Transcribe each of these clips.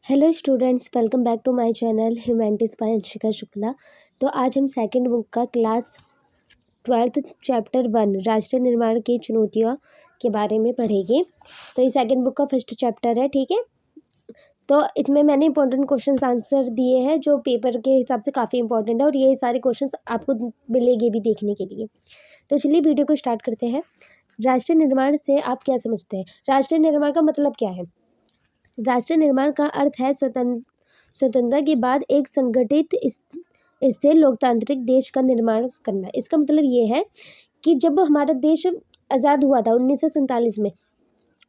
Hello students, welcome back to my channel humanities by Anshika Shukla. तो आज हम सेकंड बुक का क्लास 12th चैप्टर 1 राष्ट्र निर्माण की चुनौतियों के बारे में पढ़ेंगे। तो ये सेकंड बुक का फर्स्ट चैप्टर है, ठीक है। तो इसमें मैंने इंपॉर्टेंट क्वेश्चंस आंसर दिए हैं जो पेपर के हिसाब से काफ़ी इंपॉर्टेंट है, और ये सारे क्वेश्चंस आपको मिलेंगे भी देखने के लिए। तो चलिए वीडियो को स्टार्ट करते हैं। राष्ट्र निर्माण से आप क्या समझते हैं? राष्ट्र निर्माण का मतलब क्या है? राष्ट्र निर्माण का अर्थ है स्वतंत्रता के बाद एक संगठित स्थिर लोकतांत्रिक देश का निर्माण करना। इसका मतलब ये है कि जब हमारा देश आज़ाद हुआ था 1947 में,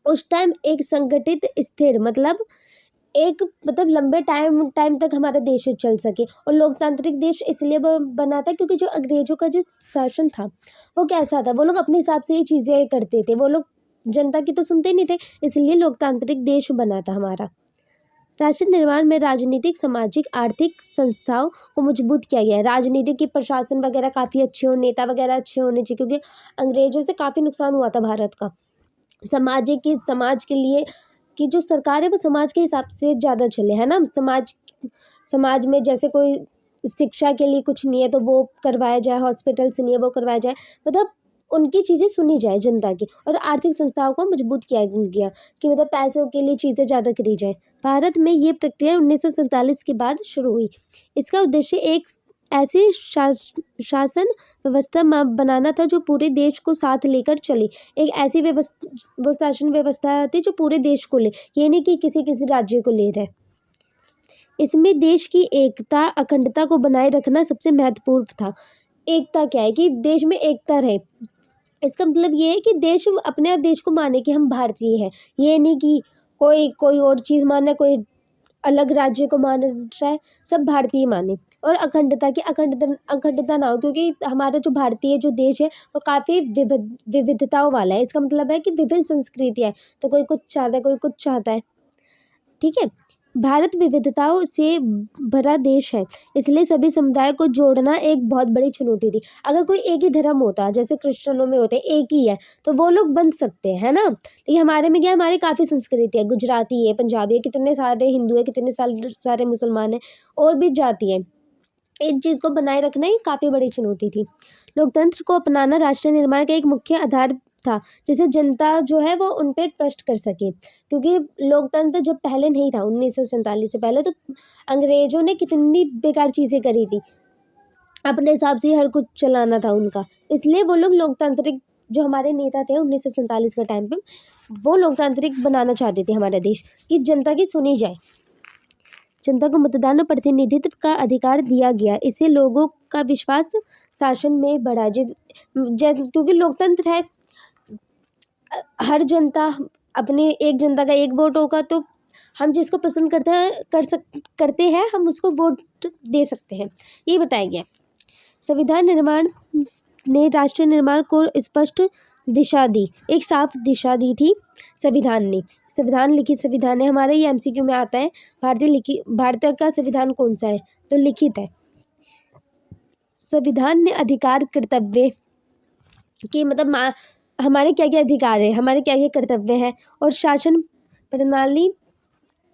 उस टाइम एक संगठित स्थिर मतलब लंबे टाइम तक हमारा देश चल सके। और लोकतांत्रिक देश इसलिए बना था क्योंकि जो अंग्रेजों का जो शासन था वो कैसा था, वो लोग अपने हिसाब से ये चीज़ें करते थे, वो लोग जनता की तो सुनते नहीं थे, इसलिए लोकतांत्रिक देश बना था हमारा। राष्ट्र निर्माण में राजनीतिक, सामाजिक, आर्थिक संस्थाओं को मजबूत किया गया है। राजनीतिक की प्रशासन वगैरह काफ़ी अच्छे हो, नेता वगैरह अच्छे होने चाहिए, क्योंकि अंग्रेजों से काफ़ी नुकसान हुआ था भारत का। समाज के लिए कि जो सरकार है वो समाज के हिसाब से ज़्यादा चले, है ना। समाज में जैसे कोई शिक्षा के लिए कुछ नहीं है तो वो करवाया जाए, हॉस्पिटल्स नहीं है वो करवाया जाए, मतलब उनकी चीज़ें सुनी जाए जनता की। और आर्थिक संस्थाओं को मजबूत किया गया कि मतलब पैसों के लिए चीज़ें ज़्यादा करी जाए। भारत में ये प्रक्रिया 1947 के बाद शुरू हुई। इसका उद्देश्य एक ऐसी शासन व्यवस्था बनाना था जो पूरे देश को साथ लेकर चले। एक ऐसी शासन व्यवस्था थी जो पूरे देश को ले, ये नहीं कि किसी राज्य को ले रहे। इसमें देश की एकता, अखंडता को बनाए रखना सबसे महत्वपूर्ण था। एकता क्या है कि देश में एकता रहे। इसका मतलब ये है कि देश अपने देश को माने कि हम भारतीय हैं, ये नहीं कि कोई और चीज़ माने, कोई अलग राज्य को मान रहा है, सब भारतीय माने। और अखंडता ना हो, क्योंकि हमारा जो भारतीय जो देश है वो काफ़ी विविधताओं वाला है। इसका मतलब है कि विभिन्न संस्कृतियाँ है, तो कोई कुछ चाहता है, कोई कुछ चाहता है, ठीक है। भारत विविधताओं से भरा देश है, इसलिए सभी समुदाय को जोड़ना एक बहुत बड़ी चुनौती थी। अगर कोई एक ही धर्म होता, जैसे क्रिश्चियनों में होते हैं एक ही है, तो वो लोग बन सकते हैं, है ना। लेकिन हमारे में क्या है, हमारी काफ़ी संस्कृति है, गुजराती है, पंजाबी है, कितने सारे हिंदू है, कितने सारे मुसलमान हैं, और भी जाति है। एक चीज़ को बनाए रखना ही काफ़ी बड़ी चुनौती थी। लोकतंत्र को अपनाना राष्ट्र निर्माण का एक मुख्य आधार था, जिसे जनता जो है वो उन पे ट्रस्ट कर सके। क्योंकि लोकतंत्र जब पहले नहीं था 1947 से पहले, तो अंग्रेजों ने कितनी बेकार चीज़ें करी थी, अपने हिसाब से हर कुछ चलाना था उनका। इसलिए वो लोग लोकतांत्रिक, जो हमारे नेता थे 1947 के टाइम पे, वो लोकतांत्रिक बनाना चाहते थे हमारा देश, कि जनता की सुनी जाए। जनता को मतदान और प्रतिनिधित्व का अधिकार दिया गया, इससे लोगों का विश्वास शासन में बढ़ा। क्योंकि लोकतंत्र है, हर जनता अपने, एक जनता का एक वोट होगा, तो हम जिसको पसंद करते हैं हम उसको वोट दे सकते हैं, ये बताया गया। संविधान निर्माण ने राष्ट्र निर्माण को स्पष्ट दिशा दी, एक साफ दिशा दी थी संविधान ने। संविधान लिखित संविधान है हमारा, ये एमसीक्यू में आता है। भारत का संविधान कौन सा है, तो लिखित है। संविधान ने अधिकार कर्तव्य कि मतलब हमारे क्या क्या अधिकार है, हमारे क्या क्या कर्तव्य है, और शासन प्रणाली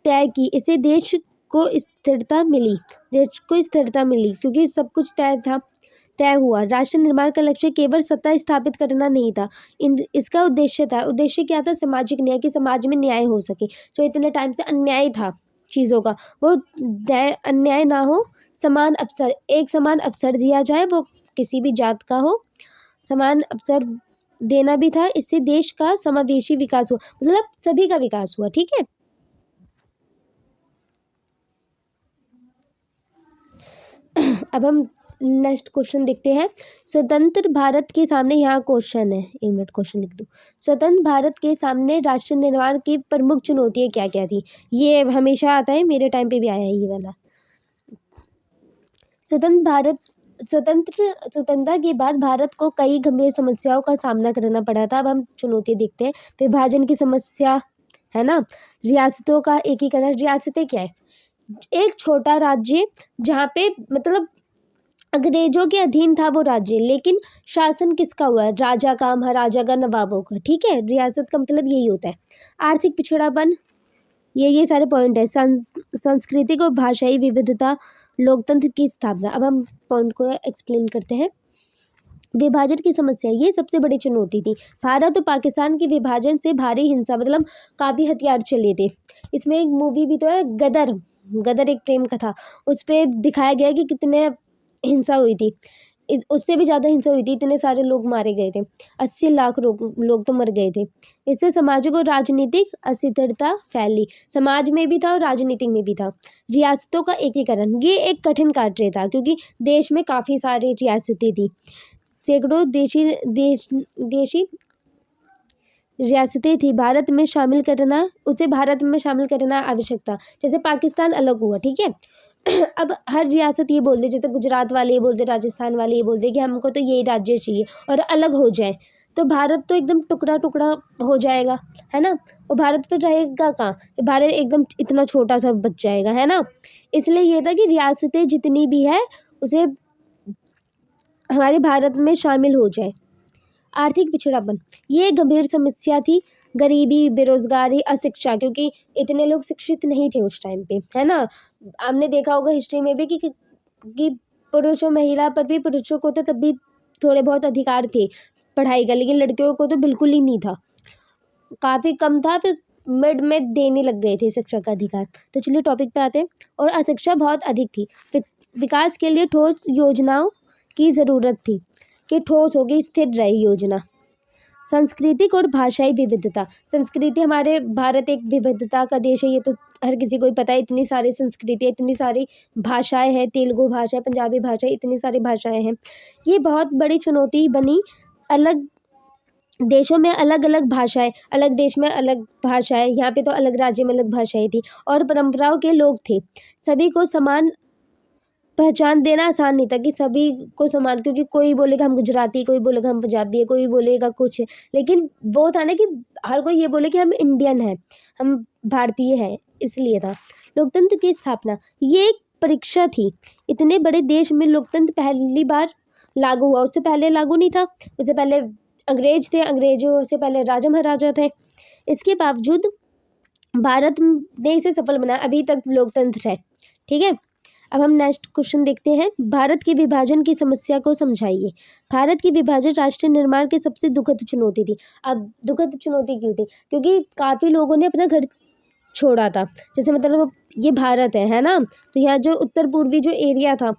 तय की। इससे देश को स्थिरता मिली, क्योंकि सब कुछ तय हुआ। राष्ट्र निर्माण का लक्ष्य केवल सत्ता स्थापित करना नहीं था, इसका उद्देश्य क्या था? सामाजिक न्याय, कि समाज में न्याय हो सके। जो इतने टाइम से अन्याय था चीज़ों का, वो अन्याय ना हो, एक समान अवसर दिया जाए, वो किसी भी जात का हो, समान अवसर देना भी था। इससे देश का समावेशी विकास हुआ, मतलब सभी का विकास हुआ, ठीक है। अब हम नेक्स्ट क्वेश्चन देखते हैं। स्वतंत्र भारत के सामने, यहाँ क्वेश्चन है, 1 मिनट क्वेश्चन लिख दूँ। स्वतंत्र भारत के सामने राष्ट्र निर्माण की प्रमुख चुनौतियाँ क्या क्या थी? ये हमेशा आता है, मेरे टाइम पे भी आया है ये वाला। स्वतंत्रता के बाद भारत को कई गंभीर समस्याओं का सामना करना पड़ा था। अब हम चुनौती देखते हैं। विभाजन की समस्या, है ना। रियासतों का एकीकरण, रियासतें क्या है? एक छोटा राज्य जहाँ पे मतलब अंग्रेजों के अधीन था वो राज्य, लेकिन शासन किसका हुआ? राजा का, महाराजा का, नवाबों का, ठीक है। रियासत का मतलब यही होता है। आर्थिक पिछड़ापन, ये सारे पॉइंट है। सांस्कृतिक और भाषाई विविधता, लोकतंत्र की स्थापना। अब हम पॉइंट को एक्सप्लेन करते हैं। विभाजन की समस्या, ये सबसे बड़ी चुनौती थी। भारत और पाकिस्तान के विभाजन से भारी हिंसा, मतलब काफ़ी हथियार चले थे। इसमें एक मूवी भी तो है, गदर। गदर एक प्रेम कथा, उस पर दिखाया गया कि कितने हिंसा हुई थी। उससे भी ज़्यादा हिंसा हुई थी, इतने सारे लोग मारे गए थे, 80 लाख लोग तो मर गए थे। इससे सामाजिक और राजनीतिक अस्थिरता फैली, समाज में भी था और राजनीतिक में भी था। रियासतों का एकीकरण, ये एक कठिन कार्य था क्योंकि देश में काफ़ी सारी रियासतें थी, सैकड़ों देशी रियासतें थी। भारत में शामिल करना आवश्यक था। जैसे पाकिस्तान अलग हुआ, ठीक है। अब हर रियासत ये बोल दे, जैसे गुजरात वाले ये बोल दे, राजस्थान वाले ये बोल दे कि हमको तो यही राज्य चाहिए और अलग हो जाए, तो भारत तो एकदम टुकड़ा टुकड़ा हो जाएगा, है ना। और भारत फिर रहेगा कहाँ? भारत एकदम इतना छोटा सा बच जाएगा, है ना। इसलिए ये था कि रियासतें जितनी भी है उसे हमारे भारत में शामिल हो जाए। आर्थिक पिछड़ापन, ये गंभीर समस्या थी। गरीबी, बेरोजगारी, अशिक्षा, क्योंकि इतने लोग शिक्षित नहीं थे उस टाइम पे, है ना। आपने देखा होगा हिस्ट्री में भी कि पुरुष और महिला पर भी, पुरुषों को तो तब भी थोड़े बहुत अधिकार थे पढ़ाई का, लेकिन लड़कियों को तो बिल्कुल ही नहीं था, काफ़ी कम था। फिर मिड में देने लग गए थे शिक्षा का अधिकार। तो चलिए टॉपिक पे आते हैं। और अशिक्षा बहुत अधिक थी। विकास के लिए ठोस योजनाओं की ज़रूरत थी, कि ठोस होगी, स्थिर रहे योजना। सांस्कृतिक और भाषाई विविधता, संस्कृति, हमारे भारत एक विविधता का देश है, ये तो हर किसी को ही पता है। इतनी सारी संस्कृति, इतनी सारी भाषाएं हैं, तेलुगु भाषा, पंजाबी भाषा, इतनी सारी भाषाएं हैं। ये बहुत बड़ी चुनौती बनी। अलग देशों में अलग अलग भाषाएं, अलग देश में अलग भाषाएं, यहाँ पे तो अलग राज्य में अलग भाषाएं थी, और परंपराओं के लोग थे। सभी को समान पहचान देना आसान नहीं था कि सभी को समान, क्योंकि कोई बोलेगा हम गुजराती, कोई बोलेगा हम पंजाबी है, कोई बोलेगा कुछ है, लेकिन वो था ना कि हर कोई ये बोले कि हम इंडियन हैं, हम भारतीय हैं, इसलिए था। लोकतंत्र की स्थापना, ये एक परीक्षा थी। इतने बड़े देश में लोकतंत्र पहली बार लागू हुआ, उससे पहले लागू नहीं था। उससे पहले अंग्रेज थे, अंग्रेजों से पहले राजा महाराजा थे। इसके बावजूद भारत ने इसे सफल बनाया, अभी तक लोकतंत्र है, ठीक है। अब हम नेक्स्ट क्वेश्चन देखते हैं। भारत के विभाजन की समस्या को समझाइए। भारत की विभाजन राष्ट्र निर्माण की सबसे दुखद चुनौती थी। अब दुखद चुनौती क्यों थी? क्योंकि काफ़ी लोगों ने अपना घर छोड़ा था। जैसे मतलब ये भारत है ना, तो यहाँ जो उत्तर पूर्वी जो एरिया था,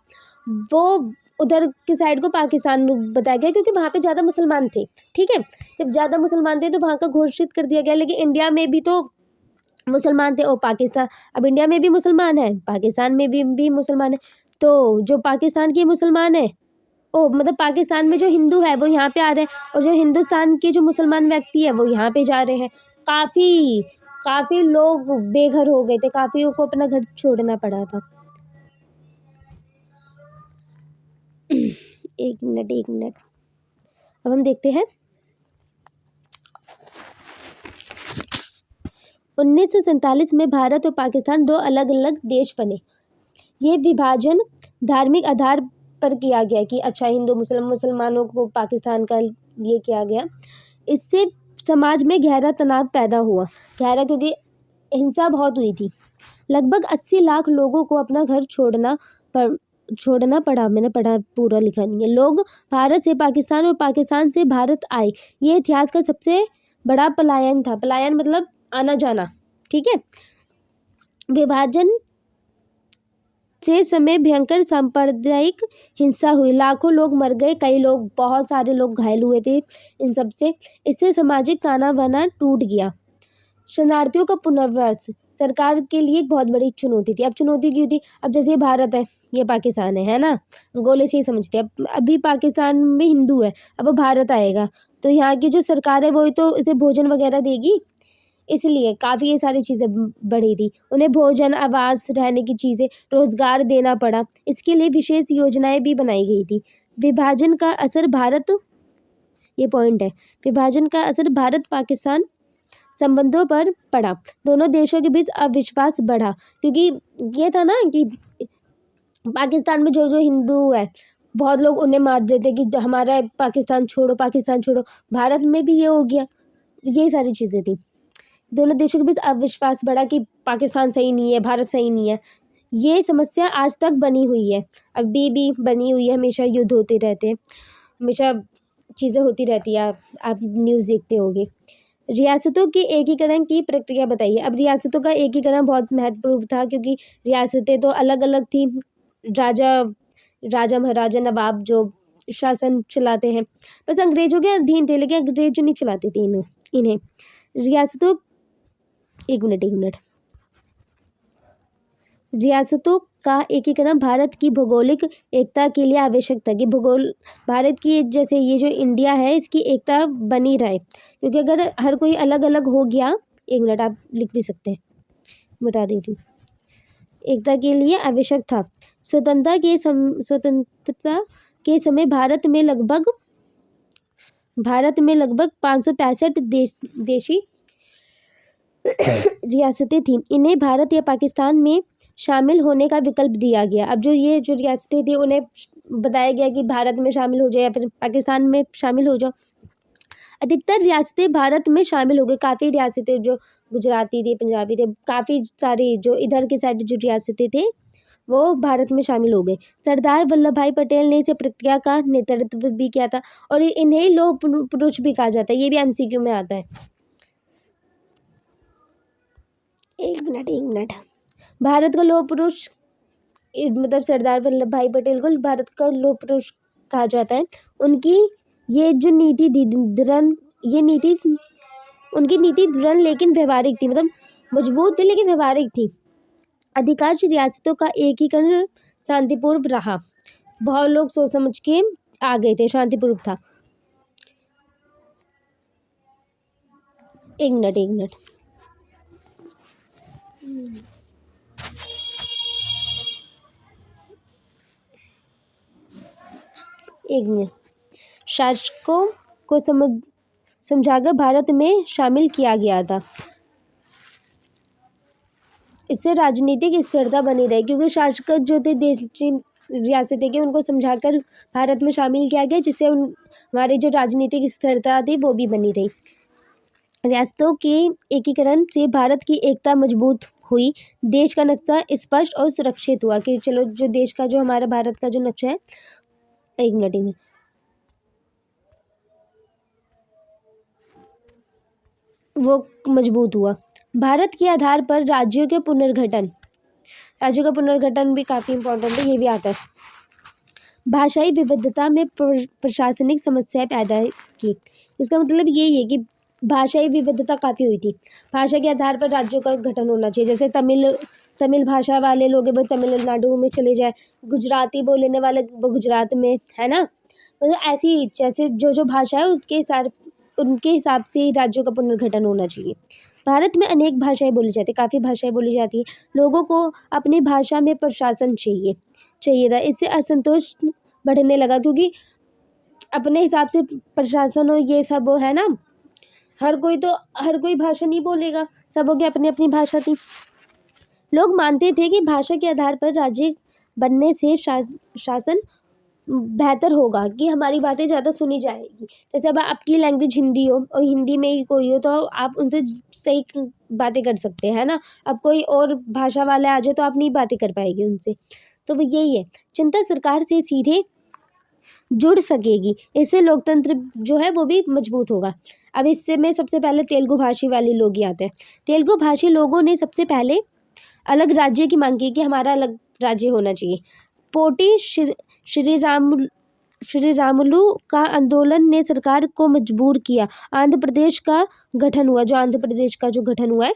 वो उधर के साइड को पाकिस्तान बताया गया, क्योंकि वहाँ पे ज़्यादा मुसलमान थे, ठीक है। जब ज़्यादा मुसलमान थे तो वहाँ का घोषित कर दिया गया, लेकिन इंडिया में भी तो मुसलमान थे, और पाकिस्तान, अब इंडिया में भी मुसलमान है, पाकिस्तान में भी मुसलमान है। तो जो पाकिस्तान के मुसलमान है, मतलब पाकिस्तान में जो हिंदू है वो यहाँ पे आ रहे हैं, और जो हिंदुस्तान के जो मुसलमान व्यक्ति है वो यहाँ पे जा रहे हैं। काफ़ी लोग बेघर हो गए थे, काफ़ी को अपना घर छोड़ना पड़ा था। एक मिनट। अब हम देखते हैं 1947 में भारत और पाकिस्तान दो अलग अलग देश बने। ये विभाजन धार्मिक आधार पर किया गया कि अच्छा हिंदू मुसलमानों को पाकिस्तान का ये किया गया। इससे समाज में गहरा तनाव पैदा हुआ, क्योंकि हिंसा बहुत हुई थी। लगभग 80 लाख लोगों को अपना घर छोड़ना पड़ा। मैंने पढ़ा, पूरा लिखा नहीं है। लोग भारत से पाकिस्तान और पाकिस्तान से भारत आए। ये इतिहास का सबसे बड़ा पलायन था। पलायन मतलब आना जाना, ठीक है। विभाजन से समय भयंकर सांप्रदायिक हिंसा हुई, लाखों लोग मर गए, बहुत सारे लोग घायल हुए थे इन सब से। इससे सामाजिक ताना बाना टूट गया। शरणार्थियों का पुनर्वास सरकार के लिए एक बहुत बड़ी चुनौती थी। अब चुनौती क्यों थी? अब जैसे ये भारत है, ये पाकिस्तान है ना, गोले से ही समझते हैं। अभी पाकिस्तान में हिंदू है, अब वो भारत आएगा तो यहाँ की जो सरकार है वही तो इसे भोजन वगैरह देगी, इसलिए काफ़ी ये सारी चीज़ें बढ़ी थी। उन्हें भोजन, आवास, रहने की चीज़ें, रोज़गार देना पड़ा। इसके लिए विशेष योजनाएं भी बनाई गई थी। विभाजन का असर भारत पाकिस्तान संबंधों पर पड़ा। दोनों देशों के बीच अविश्वास बढ़ा, क्योंकि ये था ना कि पाकिस्तान में जो हिंदू है, बहुत लोग उन्हें मार देते कि हमारा पाकिस्तान छोड़ो। भारत में भी ये हो गया, ये सारी चीज़ें थी। दोनों देशों के बीच अविश्वास बढ़ा कि पाकिस्तान सही नहीं है, भारत सही नहीं है। ये समस्या आज तक बनी हुई है, अभी भी बनी हुई है, हमेशा युद्ध होते रहते हैं, हमेशा चीज़ें होती रहती है। आप न्यूज़ देखते होंगे। रियासतों के एकीकरण की प्रक्रिया बताइए। अब रियासतों का एकीकरण बहुत महत्वपूर्ण था, क्योंकि रियासतें तो अलग-अलग थी। राजा महाराजा नवाब जो शासन चलाते हैं, बस अंग्रेज़ों के अधीन थे, लेकिन अंग्रेज़ नहीं चलाते थे इन्हें। रियासतों एक मिनट। रियासतों का एकीकरण भारत की भौगोलिक एकता के लिए आवश्यक था, कि भारत की जैसे ये जो इंडिया है, इसकी एकता बनी रहे, क्योंकि अगर हर कोई अलग अलग हो गया, एक मिनट आप लिख भी सकते हैं, बता देती हूँ। एकता के लिए आवश्यक था। स्वतंत्रता के समय भारत में लगभग 565 देशी रियासतें थीं। इन्हें भारत या पाकिस्तान में शामिल होने का विकल्प दिया गया। अब जो रियासतें थी, उन्हें बताया गया कि भारत में शामिल हो जाए या फिर पाकिस्तान में शामिल हो जाओ। अधिकतर रियासतें भारत में शामिल हो गई। काफ़ी रियासतें जो गुजराती थे, पंजाबी थे, काफ़ी सारी जो इधर के साइड जो रियासतें थे, वो भारत में शामिल हो गए। सरदार वल्लभ भाई पटेल ने इस प्रक्रिया का नेतृत्व भी किया था, और इन्हें लौह पुरुष भी कहा जाता है। ये भी MCQ में आता है। एक मिनट। भारत का लौह पुरुष, मतलब सरदार वल्लभ भाई पटेल को भारत का लौह पुरुष कहा जाता है। उनकी ये जो नीति उनकी नीति दृढ़ लेकिन व्यवहारिक थी, मतलब मजबूत थी लेकिन व्यवहारिक थी। अधिकांश रियासतों का एकीकरण शांतिपूर्व रहा। बहुत लोग सोच समझ के आ गए थे, शांतिपूर्व था। एक मिनट। शासकों को समझाकर भारत में शामिल किया गया था। इससे राजनीतिक स्थिरता बनी रही, क्योंकि शासक जो थे देश की रियासतें के, उनको समझाकर भारत में शामिल किया गया, जिससे हमारी जो राजनीतिक स्थिरता थी वो भी बनी रही। रियासतों के एकीकरण से भारत की एकता मजबूत हुई। देश का नक्शा स्पष्ट और सुरक्षित हुआ, कि चलो जो देश का, जो हमारा भारत का जो नक्शा है, एक मिनट वो मजबूत हुआ। भारत के आधार पर राज्यों का पुनर्गठन भी काफ़ी इम्पोर्टेंट है, ये भी आता है। भाषाई विविधता में प्रशासनिक समस्याएं पैदा की। इसका मतलब यही है कि भाषाई विविधता काफ़ी हुई थी। भाषा के आधार पर राज्यों का गठन होना चाहिए। जैसे तमिल भाषा वाले लोग हैं वो तमिलनाडु में चले जाए, गुजराती बोलने वाले वो गुजरात में, है ना। मतलब ऐसी जैसे जो भाषा है उनके हिसाब से राज्यों का पुनर्गठन होना चाहिए। भारत में अनेक भाषाएं बोली जाती है, काफ़ी भाषाएं बोली जाती है। लोगों को अपनी भाषा में प्रशासन चाहिए था। इससे असंतोष बढ़ने लगा, क्योंकि अपने हिसाब से प्रशासन हो, ये सब हो, है ना। हर कोई भाषा नहीं बोलेगा, सबों की अपनी अपनी भाषा थी। लोग मानते थे कि भाषा के आधार पर राज्य बनने से शासन बेहतर होगा, कि हमारी बातें ज़्यादा सुनी जाएगी। जैसे अब आपकी लैंग्वेज हिंदी हो और हिंदी में ही कोई हो, तो आप उनसे सही बातें कर सकते हैं, है ना। अब कोई और भाषा वाले आ जाए तो आप नहीं बातें कर पाएंगे उनसे। तो वो यही है, जनता सरकार से सीधे जुड़ सकेगी। इससे लोकतंत्र जो है वो भी मजबूत होगा। अब इससे में सबसे पहले तेलुगु भाषी वाले लोग ही आते हैं। तेलुगु भाषी लोगों ने सबसे पहले अलग राज्य की मांग की, कि हमारा अलग राज्य होना चाहिए। पोटी श्रीरामुलु का आंदोलन ने सरकार को मजबूर किया। आंध्र प्रदेश का गठन हुआ है।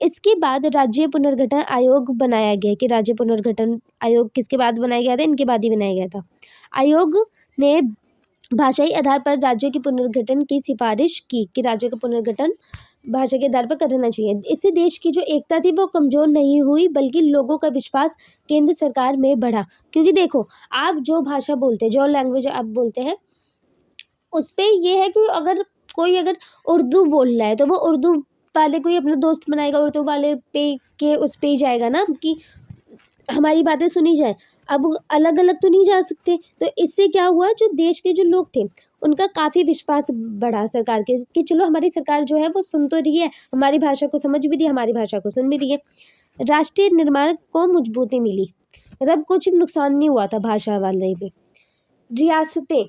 इसके बाद राज्य पुनर्गठन आयोग बनाया गया, कि राज्य पुनर्गठन आयोग किसके बाद बनाया गया था? इनके बाद ही बनाया गया था। आयोग ने भाषाई आधार पर राज्यों के पुनर्गठन की सिफारिश की, कि राज्यों का पुनर्गठन भाषा के आधार पर करना चाहिए। इससे देश की जो एकता थी वो कमज़ोर नहीं हुई, बल्कि लोगों का विश्वास केंद्र सरकार में बढ़ा। क्योंकि देखो, आप जो भाषा बोलते हैं, जो लैंग्वेज आप बोलते हैं, उस पर ये है कि अगर कोई उर्दू बोल रहा है, तो वो उर्दू वाले कोई अपना दोस्त बनाएगा, उर्दू वाले उस पे ही जाएगा ना, कि हमारी बातें सुनी जाए। अब अलग अलग तो नहीं जा सकते। तो इससे क्या हुआ, जो देश के जो लोग थे उनका काफ़ी विश्वास बढ़ा सरकार के कि चलो हमारी सरकार जो है वो सुन तो रही है, हमारी भाषा को समझ भी रही है, हमारी भाषा को सुन भी रही है। राष्ट्रीय निर्माण को मजबूती मिली, मतलब कुछ नुकसान नहीं हुआ था भाषा वाले पे। रियासतें,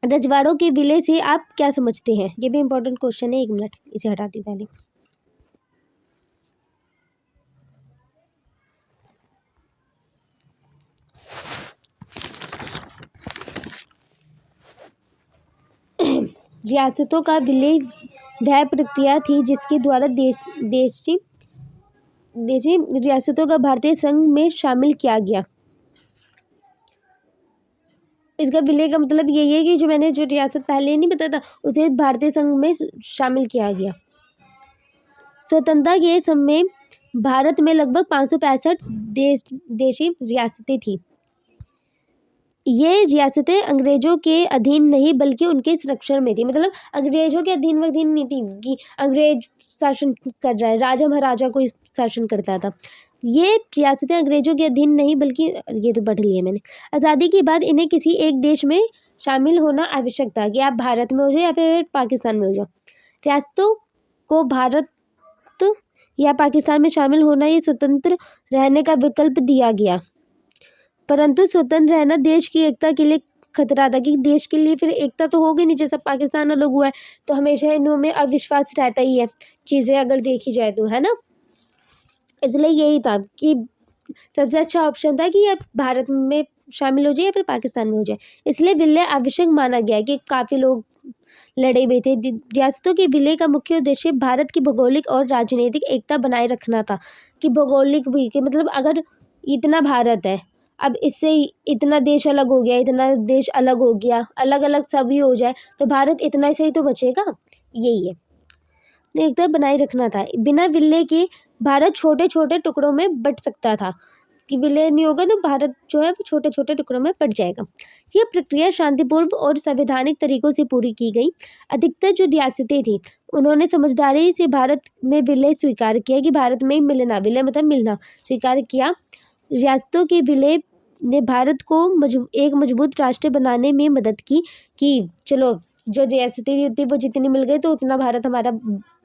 रजवाड़ों के विलय से आप क्या समझते हैं? ये भी इम्पोर्टेंट क्वेश्चन है, 1 मिनट इसे हटाती हूँ पहले। रियासतों का विलय वह प्रक्रिया थी जिसके द्वारा देशी रियासतों का भारतीय संघ में शामिल किया गया। इसका विलय का मतलब यही है कि जो मैंने जो रियासत पहले नहीं बताया था उसे भारतीय संघ में शामिल किया गया। स्वतंत्रता के समय भारत में लगभग 565 देशी रियासतें थी। ये रियासतें अंग्रेजों के अधीन नहीं बल्कि उनके संरक्षण में थी, मतलब अंग्रेजों के अधीन नहीं थी कि अंग्रेज शासन कर रहा है, राजा महाराजा कोई शासन करता था। ये रियासतें अंग्रेजों के अधीन नहीं बल्कि, ये तो पढ़ लिया मैंने। आज़ादी के बाद इन्हें किसी एक देश में शामिल होना आवश्यक था कि आप भारत में हो जाओ या फिर पाकिस्तान में हो जाओ। रियासतों को भारत या पाकिस्तान में शामिल होना, ये स्वतंत्र रहने का विकल्प दिया गया, परंतु स्वतंत्र रहना देश की एकता के लिए खतरा था कि देश के लिए फिर एकता तो होगी नहीं, जैसा पाकिस्तान अलग हुआ है तो हमेशा इनमें अविश्वास रहता ही है, चीज़ें अगर देखी जाए तो, है ना। इसलिए यही था कि सबसे अच्छा ऑप्शन था कि आप भारत में शामिल हो जाए या फिर पाकिस्तान में हो जाए। इसलिए विलय आवश्यक माना गया कि काफ़ी लोग लड़े हुए थे। रियासतों के विलय का मुख्य उद्देश्य भारत की भौगोलिक और राजनीतिक एकता बनाए रखना था, कि भौगोलिक भी कि मतलब अगर इतना भारत है, अब इससे इतना देश अलग हो गया, इतना देश अलग हो गया, अलग अलग सभी हो जाए तो भारत इतना से ही तो बचेगा, यही है, एकता बनाए रखना था। बिना विलय के भारत छोटे छोटे टुकड़ों में बंट सकता था, कि विलय नहीं होगा तो भारत जो है वो छोटे छोटे टुकड़ों में बंट जाएगा। यह प्रक्रिया शांतिपूर्ण और संवैधानिक तरीकों से पूरी की गई। अधिकतर जो रियासतें थी उन्होंने समझदारी से भारत में विलय स्वीकार किया, कि भारत में मिलना, विलय मतलब मिलना स्वीकार किया। रियासतों के विलय ने भारत को एक मजबूत राष्ट्र बनाने में मदद की, कि चलो जो रियासतें थी वो जितनी मिल गई तो उतना भारत हमारा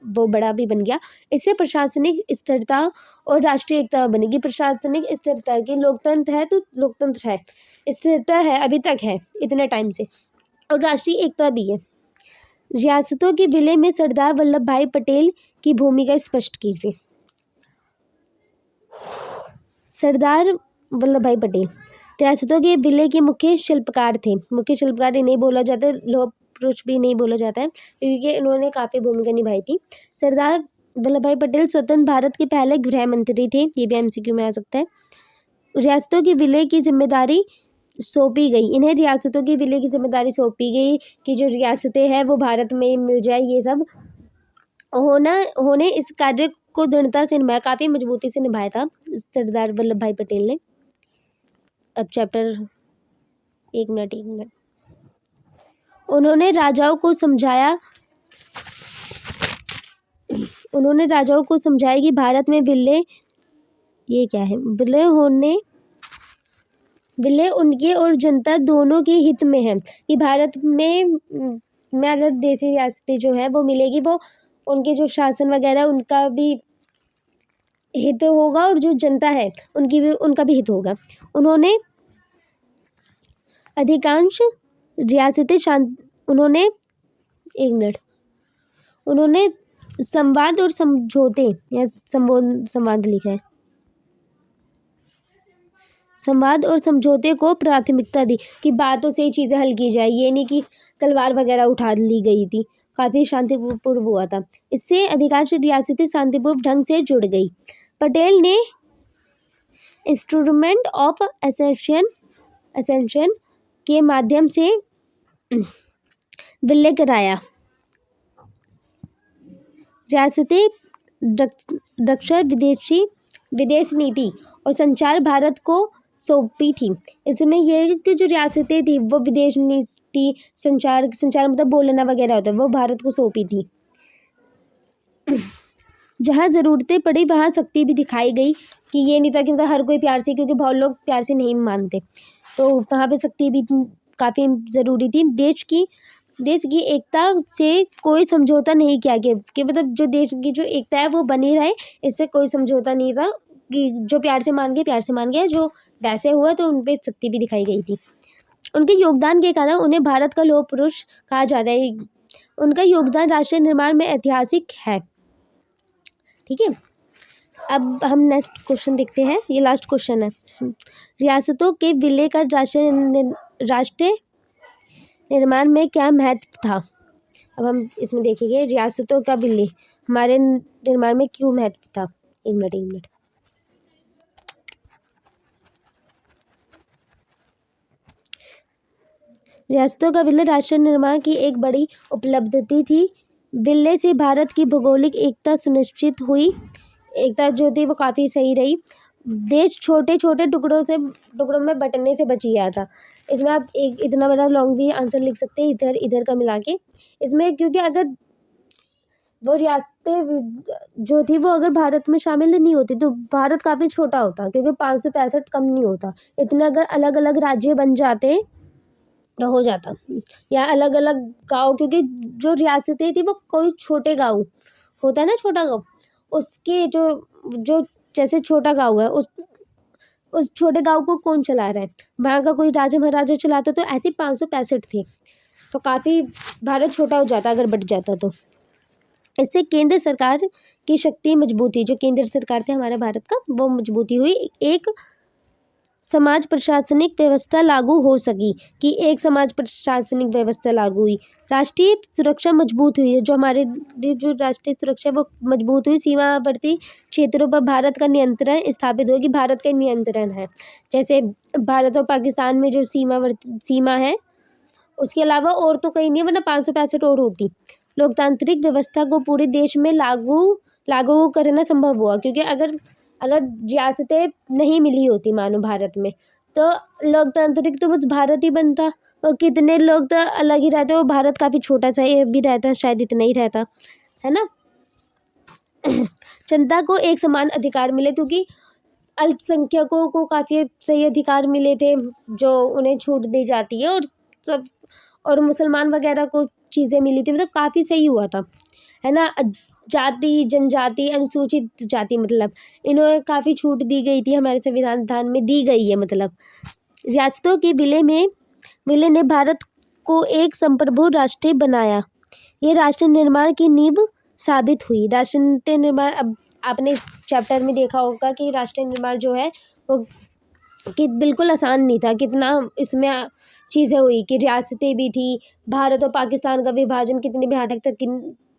वो बड़ा भी बन गया। इससे प्रशासनिक स्थिरता और राष्ट्रीय एकता बनेगी। प्रशासनिक स्थिरता की, लोकतंत्र है तो लोकतंत्र है, स्थिरता है अभी तक है इतने टाइम से, और राष्ट्रीय एकता भी है। रियासतों के विलय में सरदार वल्लभ भाई पटेल की भूमिका स्पष्ट की थी। सरदार वल्लभ भाई पटेल रियासतों के विलय के मुख्य शिल्पकार थे। मुख्य शिल्पकार ही नहीं बोला जाता, लोह पुरुष भी नहीं बोला जाता है, क्योंकि इन्होंने काफ़ी भूमिका निभाई थी। सरदार वल्लभ भाई पटेल स्वतंत्र भारत के पहले गृह मंत्री थे, ये भी एमसीक्यू में आ सकता है। रियासतों के विलय की जिम्मेदारी सौंपी गई, इन्हें रियासतों के विलय की जिम्मेदारी सौंपी गई कि जो रियासतें हैं वो भारत में मिल जाए, ये सब होने इस कार्य को दृढ़ता से निभाया, काफ़ी मजबूती से निभाया था सरदार वल्लभ भाई पटेल ने। अब चैप्टर, एक मिनट उन्होंने राजाओं को समझाया कि भारत में विलय, ये क्या है, विलय उनके और जनता दोनों के हित में है, कि भारत में अगर देशी रियासतें जो है वो मिलेगी, वो उनके जो शासन वगैरह उनका भी हित होगा और जो जनता है उनका भी हित होगा। उन्होंने अधिकांश रियासतें उन्होंने संवाद और समझौते, या संवाद लिखा है, संवाद और समझौते को प्राथमिकता दी, कि बातों से ही चीज़ें हल की जाए, ये नहीं कि तलवार वगैरह उठा ली गई थी। काफ़ी शांतिपूर्ण हुआ था, इससे अधिकांश रियासतें शांतिपूर्ण ढंग से जुड़ गई। पटेल ने इंस्ट्रूमेंट ऑफ असेंशन के माध्यम से विलय कराया। रियासतें रक्षा, विदेश नीति और संचार भारत को सौंपी थी। इसमें यह है कि जो रियासतें थी वो विदेश नीति, संचार मतलब बोलना वगैरह होता है, वो भारत को सौंपी थी। जहाँ ज़रूरतें पड़ी वहाँ सख्ती भी दिखाई गई, कि ये नहीं था कि मतलब हर कोई प्यार से, क्योंकि बहुत लोग प्यार से नहीं मानते, तो वहाँ पे सख्ती भी काफ़ी ज़रूरी थी। देश की एकता से कोई समझौता नहीं किया गया कि मतलब जो देश की जो एकता है वो बनी रहे, इससे कोई समझौता नहीं था कि जो प्यार से मान गए, जो वैसे हुआ तो उन पे सख्ती भी दिखाई गई थी। उनके योगदान के कारण उन्हें भारत का लौह पुरुष कहा जाता है। उनका योगदान राष्ट्र निर्माण में ऐतिहासिक है। ठीक है, अब हम नेक्स्ट क्वेश्चन देखते हैं। ये लास्ट क्वेश्चन है। रियासतों के विलय का राष्ट्र निर्माण में क्या महत्व था? अब हम इसमें देखेंगे रियासतों का विलय हमारे निर्माण में क्यों महत्व था। एक मिनट। रियासतों का विलय राष्ट्र निर्माण की एक बड़ी उपलब्धि थी। विलय से भारत की भौगोलिक एकता सुनिश्चित हुई। एकता जो थी वो काफ़ी सही रही। देश छोटे छोटे टुकड़ों में बंटने से बच गया था। इसमें आप एक इतना बड़ा लॉन्ग भी आंसर लिख सकते हैं इधर इधर का मिला के। इसमें क्योंकि अगर वो रियासतें जो थी वो अगर भारत में शामिल नहीं होती तो भारत काफ़ी छोटा होता, क्योंकि 565 कम नहीं होता। इतने अगर अलग अलग राज्य बन जाते तो हो जाता, या अलग अलग गाँव, क्योंकि जो रियासतें थी वो कोई छोटे गाँव होता है ना, छोटा गाँव, उसके जो जैसे छोटा गाँव है उस छोटे गाँव को कौन चला रहा है, वहाँ का कोई राजा महाराजा चलाता। तो ऐसे 565 थे, तो काफ़ी भारत छोटा हो जाता अगर बट जाता तो। इससे केंद्र सरकार की शक्ति मजबूत हुई। जो केंद्र सरकार थे हमारे भारत का वो मजबूती हुई। एक समाज प्रशासनिक व्यवस्था लागू हो सकी कि एक समाज प्रशासनिक व्यवस्था लागू हुई। राष्ट्रीय सुरक्षा मजबूत हुई है। जो हमारे जो राष्ट्रीय सुरक्षा वो मजबूत हुई। सीमावर्ती क्षेत्रों पर भारत का नियंत्रण स्थापित हुआ कि भारत का नियंत्रण है। जैसे भारत और पाकिस्तान में जो सीमा है, उसके अलावा और तो कहीं नहीं है, वरना 565 और होती। लोकतांत्रिक व्यवस्था को पूरे देश में लागू करना संभव हुआ, क्योंकि अगर रियासतें नहीं मिली होती मानो भारत में, तो लोकतांत्रिक तो बस भारत ही बनता और कितने लोग तो अलग ही रहते। वो भारत काफ़ी छोटा सा भी रहता, शायद इतना ही रहता है ना। जनता को एक समान अधिकार मिले, क्योंकि अल्पसंख्यकों को काफ़ी सही अधिकार मिले थे जो उन्हें छूट दी जाती है, और मुसलमान वगैरह को चीज़ें मिली थी। मतलब काफ़ी सही हुआ था, है ना। जाति जनजाति अनुसूचित जाति, मतलब इन्हें काफ़ी छूट दी गई थी, हमारे संविधान में दी गई है। मतलब रियासतों के विलय ने भारत को एक संप्रभु राष्ट्र बनाया। ये राष्ट्र निर्माण की नींव साबित हुई। राष्ट्र निर्माण, अब आपने इस चैप्टर में देखा होगा कि राष्ट्र निर्माण जो है वो कि बिल्कुल आसान नहीं था। कितना इसमें चीज़ें हुई कि रियासतें भी थी, भारत और पाकिस्तान का विभाजन कितने भयानक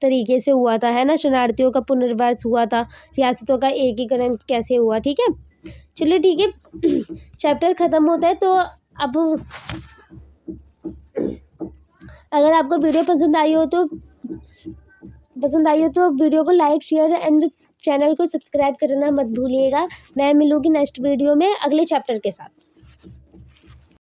तरीके से हुआ था, है ना। शरणार्थियों का पुनर्वास हुआ था, रियासतों का एकीकरण कैसे हुआ। ठीक है, चलिए ठीक है। चैप्टर ख़त्म होता है। तो अब अगर आपको वीडियो पसंद आई हो तो वीडियो को लाइक शेयर एंड चैनल को सब्सक्राइब करना मत भूलिएगा। मैं मिलूँगी नेक्स्ट वीडियो में अगले चैप्टर के साथ।